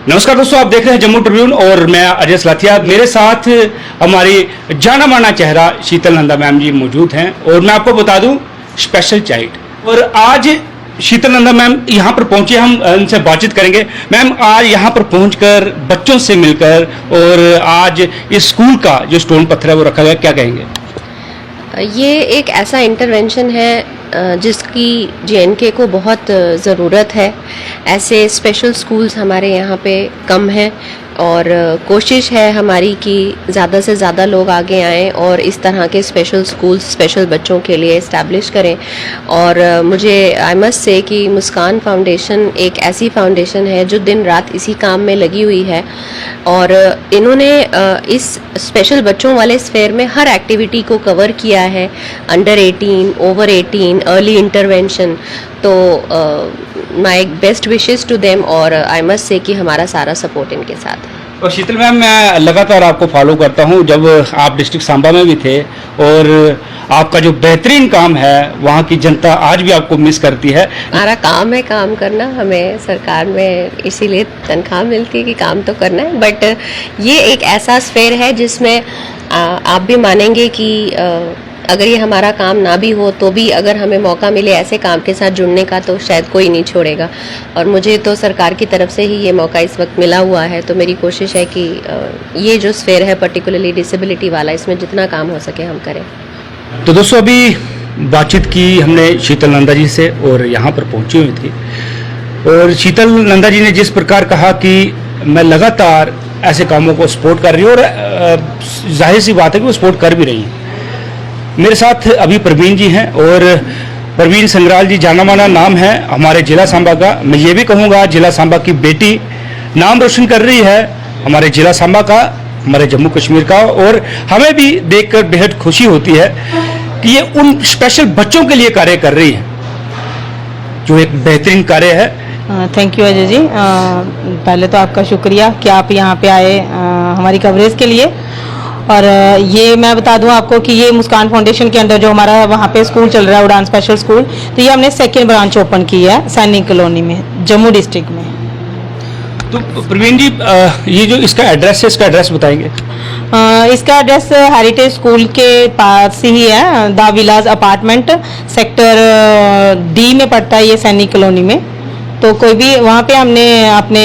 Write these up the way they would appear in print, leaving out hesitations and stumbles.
नमस्कार दोस्तों, आप देख रहे हैं जम्मू ट्रिब्यून और मैं अजय सलाथिया। मेरे साथ हमारी जाना माना चेहरा शीतल नंदा मैम जी मौजूद हैं और मैं आपको बता दूं स्पेशल चाइल्ड। और आज शीतल नंदा मैम यहाँ पर पहुंचे, हम उनसे बातचीत करेंगे। मैम, आज यहाँ पर पहुंचकर बच्चों से मिलकर और आज इस स्कूल का जो स्टोन पत्थर है वो रखा गया, क्या कहेंगे? ये एक ऐसा इंटरवेंशन है जिसकी जेएनके को बहुत ज़रूरत है। ऐसे स्पेशल स्कूल्स हमारे यहाँ पे कम हैं और कोशिश है हमारी कि ज़्यादा से ज़्यादा लोग आगे आएँ और इस तरह के स्पेशल स्कूल्स स्पेशल बच्चों के लिए इस्टेब्लिश करें। और मुझे आई मस्ट से कि मुस्कान फाउंडेशन एक ऐसी फाउंडेशन है जो दिन रात इसी काम में लगी हुई है और इन्होंने इस स्पेशल बच्चों वाले स्फेयर में हर एक्टिविटी को कवर किया है, अंडर 18, ओवर 18, अर्ली इंटरवेंशन। तो my best wishes to them और आई मस्ट से कि हमारा सारा सपोर्ट इनके साथ है। और शीतल मैम, मैं लगातार आपको फॉलो करता हूँ, जब आप डिस्ट्रिक्ट सांबा में भी थे और आपका जो बेहतरीन काम है वहाँ की जनता आज भी आपको मिस करती है। हमारा काम है काम करना, हमें सरकार में इसीलिए तनख्वाह मिलती है कि काम तो करना है। बट ये एक ऐसा स्फेयर है जिसमें आप भी मानेंगे कि अगर ये हमारा काम ना भी हो तो भी अगर हमें मौका मिले ऐसे काम के साथ जुड़ने का तो शायद कोई नहीं छोड़ेगा। और मुझे तो सरकार की तरफ से ही ये मौका इस वक्त मिला हुआ है, तो मेरी कोशिश है कि ये जो स्फेयर है पर्टिकुलरली डिसेबिलिटी वाला, इसमें जितना काम हो सके हम करें। तो दोस्तों, अभी बातचीत की हमने शीतल नंदा जी से और यहाँ पर पहुँची हुई थी और शीतल नंदा जी ने जिस प्रकार कहा कि मैं लगातार ऐसे कामों को सपोर्ट कर रही हूँ और जाहिर सी बात है कि वो सपोर्ट कर भी रही हैं। मेरे साथ अभी प्रवीण जी हैं और प्रवीण संग्राल जी जाना माना नाम है हमारे जिला सांबा का। मैं ये भी कहूँगा जिला सांबा की बेटी नाम रोशन कर रही है हमारे जिला सांबा का, हमारे जम्मू कश्मीर का। और हमें भी देखकर बेहद खुशी होती है कि ये उन स्पेशल बच्चों के लिए कार्य कर रही है, जो एक बेहतरीन कार्य है। Thank you Ajay ji. पहले तो आपका शुक्रिया कि आप यहाँ पे आए हमारी कवरेज के लिए। और ये मैं बता दूं आपको कि ये मुस्कान फाउंडेशन के अंदर जो हमारा वहाँ पे स्कूल चल रहा है उड़ान स्पेशल स्कूल, तो ये हमने सेकेंड ब्रांच ओपन की है सैनिक कॉलोनी में, जम्मू डिस्ट्रिक्ट में। तो प्रवीण जी, ये जो इसका एड्रेस है, इसका एड्रेस बताएंगे? इसका एड्रेस हेरिटेज स्कूल के पास ही है, the Vilas apartment, sector D में पड़ता है ये सैनिक कॉलोनी में। तो कोई भी वहाँ पे हमने अपने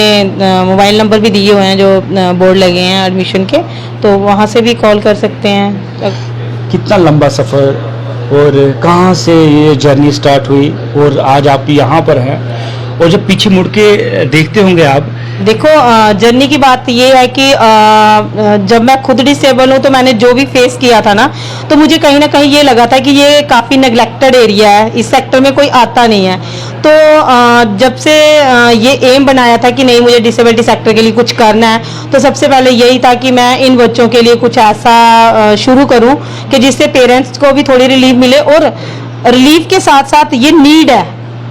मोबाइल नंबर भी दिए हुए हैं जो बोर्ड लगे हैं एडमिशन के, तो वहाँ से भी कॉल कर सकते हैं। कितना लंबा सफ़र और कहाँ से ये जर्नी स्टार्ट हुई और आज आप यहाँ पर हैं, और जब पीछे मुड़ के देखते होंगे आप? देखो, जर्नी की बात ये है कि जब मैं खुद डिसेबल हूँ तो मैंने जो भी फेस किया था ना, तो मुझे कहीं ना कहीं ये लगा था कि ये काफ़ी नेग्लेक्टेड एरिया है, इस सेक्टर में कोई आता नहीं है। तो जब से ये एम बनाया था कि नहीं मुझे डिसेबिलिटी सेक्टर के लिए कुछ करना है, तो सबसे पहले यही था कि मैं इन बच्चों के लिए कुछ ऐसा शुरू करूँ कि जिससे पेरेंट्स को भी थोड़ी रिलीफ मिले। और रिलीफ के साथ साथ ये नीड है,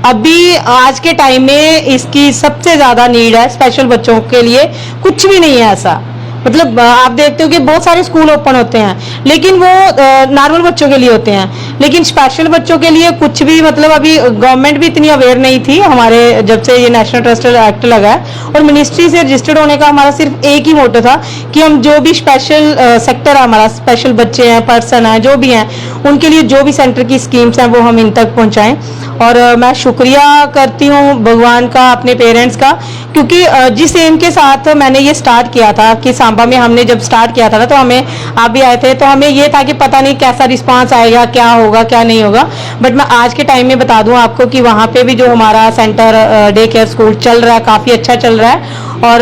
अभी आज के टाइम में इसकी सबसे ज़्यादा नीड है। स्पेशल बच्चों के लिए कुछ भी नहीं है ऐसा, मतलब आप देखते हो कि बहुत सारे स्कूल ओपन होते हैं लेकिन वो नॉर्मल बच्चों के लिए होते हैं, लेकिन स्पेशल बच्चों के लिए कुछ भी, मतलब अभी गवर्नमेंट भी इतनी अवेयर नहीं थी हमारे जब से ये नेशनल ट्रस्टेड एक्ट लगा है। और मिनिस्ट्री से रजिस्टर्ड होने का हमारा सिर्फ एक ही मोटो था कि हम जो भी स्पेशल सेक्टर है हमारा, स्पेशल बच्चे हैं, पर्सन हैं, जो भी हैं, उनके लिए जो भी सेंटर की स्कीम्स हैं वो हम इन तक पहुँचाएँ। और मैं शुक्रिया करती हूँ भगवान का, अपने पेरेंट्स का, क्योंकि जिस एम के साथ मैंने ये स्टार्ट किया था कि सांबा में हमने जब स्टार्ट किया था ना, तो हमें, आप भी आए थे, तो हमें ये था कि पता नहीं कैसा रिस्पांस आएगा, क्या होगा क्या नहीं होगा। बट मैं आज के टाइम में बता दूं आपको कि वहाँ पे भी जो हमारा सेंटर डे केयर स्कूल चल रहा है काफ़ी अच्छा चल रहा है। और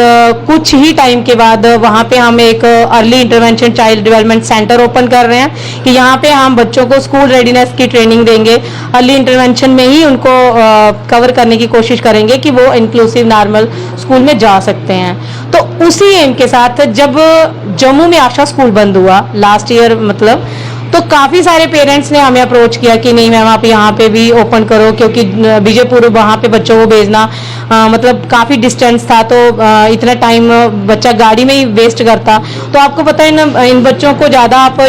कुछ ही टाइम के बाद वहाँ पे हम एक early intervention child development centre open कर रहे हैं कि यहाँ पे हम बच्चों को स्कूल रेडीनेस की ट्रेनिंग देंगे, अर्ली इंटरवेंशन में ही उनको कवर करने की कोशिश करेंगे कि वो इंक्लूसिव नॉर्मल स्कूल में जा सकते हैं। तो उसी एम के साथ जब जम्मू में आशा स्कूल बंद हुआ लास्ट ईयर, मतलब, तो काफ़ी सारे पेरेंट्स ने हमें अप्रोच किया कि नहीं मैम आप यहाँ पे भी ओपन करो, क्योंकि बीजेपुर वहाँ पे बच्चों को भेजना मतलब काफ़ी डिस्टेंस था, तो इतना टाइम बच्चा गाड़ी में ही वेस्ट करता। तो आपको पता है ना, इन बच्चों को ज़्यादा आप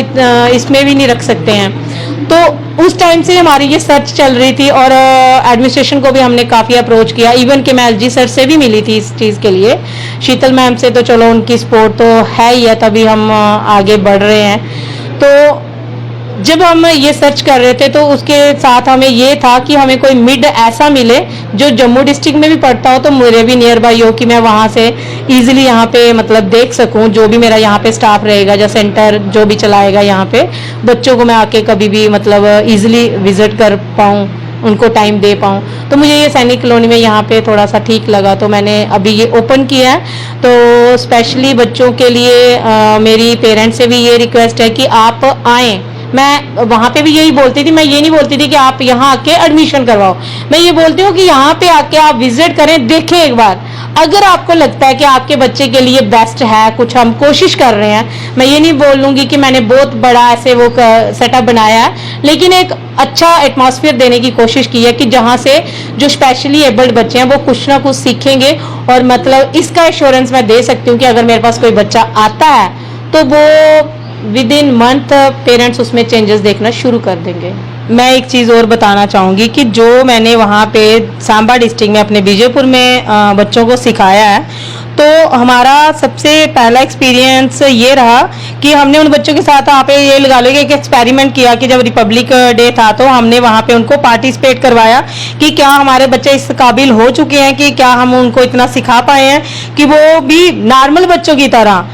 इसमें भी नहीं रख सकते हैं। तो उस टाइम से हमारी ये सर्च चल रही थी और एडमिनिस्ट्रेशन को भी हमने काफ़ी अप्रोच किया, इवन कि मैं एलजी सर से भी मिली थी इस चीज़ के लिए। शीतल मैम से तो चलो उनकी सपोर्ट तो है ही है, तभी हम आगे बढ़ रहे हैं। तो जब हम ये सर्च कर रहे थे तो उसके साथ हमें ये था कि हमें कोई मिड ऐसा मिले जो जम्मू डिस्ट्रिक्ट में भी पड़ता हो, तो मेरे भी नियर बाई हो कि मैं वहाँ से इजीली यहाँ पे मतलब देख सकूँ। जो भी मेरा यहाँ पे स्टाफ रहेगा, जो सेंटर जो भी चलाएगा यहाँ पे, बच्चों को मैं आके कभी भी मतलब इजीली विजिट कर पाऊँ, उनको टाइम दे पाऊँ। तो मुझे ये सैनिक कॉलोनी में यहाँ पे थोड़ा सा ठीक लगा, तो मैंने अभी ये ओपन किया है। तो स्पेशली बच्चों के लिए मेरी पेरेंट्स से भी ये रिक्वेस्ट है कि आप आएँ। मैं वहाँ पे भी यही बोलती थी, मैं ये नहीं बोलती थी कि आप यहाँ आके एडमिशन करवाओ, मैं ये बोलती हूँ कि यहाँ पे आके आप विजिट करें, देखें एक बार। अगर आपको लगता है कि आपके बच्चे के लिए बेस्ट है, कुछ हम कोशिश कर रहे हैं, मैं ये नहीं बोलूँगी कि मैंने बहुत बड़ा ऐसे वो सेटअप बनाया है, लेकिन एक अच्छा एटमॉस्फेयर देने की कोशिश की है कि जहाँ से जो स्पेशली एबल्ड बच्चे हैं वो कुछ ना कुछ सीखेंगे। और मतलब इसका एश्योरेंस मैं दे सकती हूँ कि अगर मेरे पास कोई बच्चा आता है तो वो विद इन मंथ पेरेंट्स उसमें चेंजेस देखना शुरू कर देंगे। मैं एक चीज़ और बताना चाहूँगी कि जो मैंने वहाँ पे सांबा डिस्ट्रिक्ट में अपने विजयपुर में बच्चों को सिखाया है, तो हमारा सबसे पहला एक्सपीरियंस ये रहा कि हमने उन बच्चों के साथ आप ये लगा लो कि एक एक्सपेरिमेंट किया कि जब रिपब्लिक डे था तो हमने वहाँ पे उनको पार्टिसिपेट करवाया कि क्या हमारे बच्चे इस काबिल हो चुके हैं कि क्या हम उनको इतना सिखा पाए हैं कि वो भी नॉर्मल बच्चों की तरह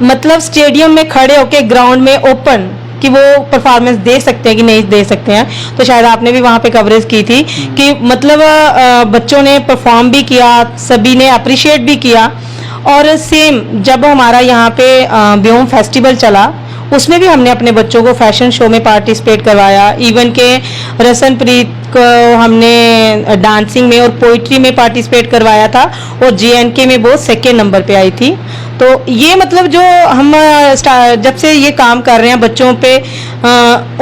मतलब स्टेडियम में खड़े होके ग्राउंड में ओपन कि वो परफॉर्मेंस दे सकते हैं कि नहीं दे सकते हैं। तो शायद आपने भी वहाँ पे कवरेज की थी कि मतलब बच्चों ने परफॉर्म भी किया, सभी ने अप्रिशिएट भी किया। और सेम जब हमारा यहाँ पे ब्योम फेस्टिवल चला, उसमें भी हमने अपने बच्चों को फैशन शो में पार्टिसिपेट करवाया। इवन के रसनप्रीत को हमने डांसिंग में और पोइट्री में पार्टिसिपेट करवाया था और JNK में वो सेकेंड नंबर पे आई थी। तो ये मतलब जो हम जब से ये काम कर रहे हैं बच्चों पे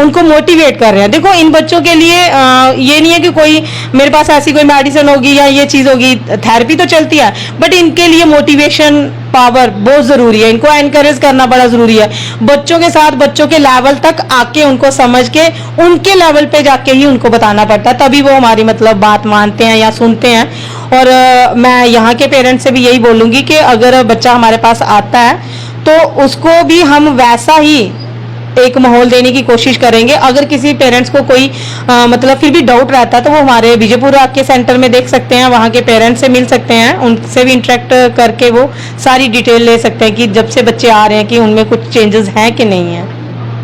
उनको मोटिवेट कर रहे हैं। देखो इन बच्चों के लिए ये नहीं है कि कोई मेरे पास ऐसी कोई मेडिसिन होगी या ये चीज़ होगी, थेरेपी तो चलती है, बट इनके लिए मोटिवेशन पावर बहुत ज़रूरी है, इनको एनकरेज करना बड़ा ज़रूरी है। बच्चों के साथ बच्चों के लेवल तक आके उनको समझ के उनके लेवल पे जाके ही उनको बताना पड़ता है, तभी वो हमारी मतलब बात मानते हैं या सुनते हैं। और मैं यहाँ के पेरेंट्स से भी यही बोलूँगी कि अगर बच्चा हमारे पास आता है तो उसको भी हम वैसा ही एक माहौल देने की कोशिश करेंगे। अगर किसी पेरेंट्स को कोई मतलब फिर भी डाउट रहता है तो वो हमारे विजयपुर के सेंटर में देख सकते हैं, वहाँ के पेरेंट्स से मिल सकते हैं, उनसे भी इंटरेक्ट करके वो सारी डिटेल ले सकते हैं कि जब से बच्चे आ रहे हैं कि उनमें कुछ चेंजेस हैं कि नहीं है।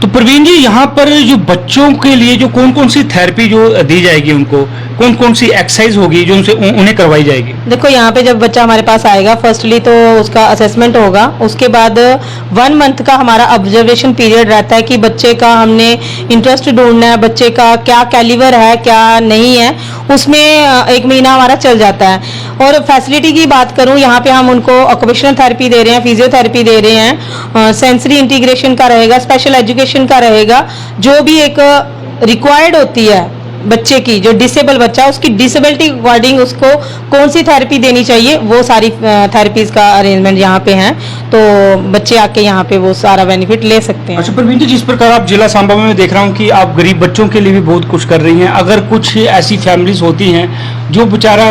तो प्रवीण जी, यहाँ पर जो बच्चों के लिए जो कौन कौन सी थेरेपी जो दी जाएगी, उनको कौन कौन सी एक्सरसाइज होगी जो उनसे उन्हें करवाई जाएगी? देखो यहाँ पे जब बच्चा हमारे पास आएगा, फर्स्टली तो उसका असेसमेंट होगा, उसके बाद 1 मंथ का हमारा ऑब्जर्वेशन पीरियड रहता है कि बच्चे का हमने इंटरेस्ट ढूंढना है, बच्चे का क्या कैलिबर है क्या नहीं है, उसमें 1 महीना हमारा चल जाता है। और फैसिलिटी की बात करूँ, यहाँ पे हम उनको ऑक्यूपेशनल थेरेपी दे रहे हैं, फिजियोथेरेपी दे रहे हैं, सेंसरी इंटीग्रेशन का रहेगा, स्पेशल एजुकेशन का रहेगा। जो भी एक रिक्वायर्ड होती है बच्चे की, जो डिसेबल बच्चा है उसकी डिसेबिलिटी अकॉर्डिंग उसको कौन सी थेरेपी देनी चाहिए, वो सारी थेरेपीज का अरेंजमेंट यहाँ पे है। तो बच्चे आके यहाँ पे वो सारा बेनिफिट ले सकते हैं। अच्छा प्रवीण जी, जिस प्रकार आप जिला सांबा में मैं देख रहा हूँ कि आप गरीब बच्चों के लिए भी बहुत कुछ कर रही हैं। अगर कुछ ऐसी फैमिलीज होती हैं जो बेचारा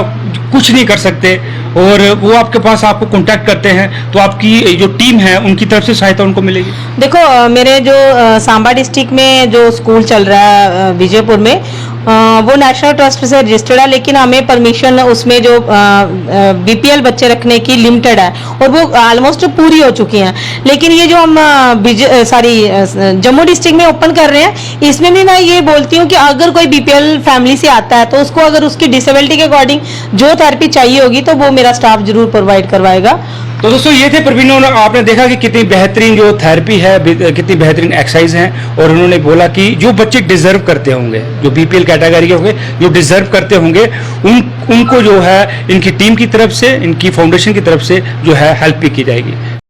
कुछ नहीं कर सकते और वो आपके पास आपको कांटेक्ट करते हैं, तो आपकी जो टीम है उनकी तरफ से सहायता उनको मिलेगी? देखो मेरे जो सांबा डिस्ट्रिक्ट में जो स्कूल चल रहा है विजयपुर में, वो नेशनल ट्रस्ट से रजिस्टर्ड है, लेकिन हमें परमिशन उसमें जो BPL बच्चे रखने की लिमिटेड है और वो ऑलमोस्ट पूरी हो चुकी हैं। लेकिन ये जो हम जम्मू डिस्ट्रिक्ट में ओपन कर रहे हैं, इसमें भी मैं ये बोलती हूँ कि अगर कोई BPL फैमिली से आता है तो उसको अगर उसकी डिसेबिलिटी के अकॉर्डिंग जो थेरेपी चाहिए होगी तो वो मेरा स्टाफ जरूर प्रोवाइड करवाएगा। तो दोस्तों ये थे प्रवीण, और आपने देखा कि कितनी बेहतरीन जो थेरेपी है, कितनी बेहतरीन एक्सरसाइज हैं, और उन्होंने बोला कि जो बच्चे डिजर्व करते होंगे, जो BPL कैटेगरी के होंगे, जो डिजर्व करते होंगे, उनको जो है इनकी टीम की तरफ से, इनकी फाउंडेशन की तरफ से जो है हेल्प भी की जाएगी।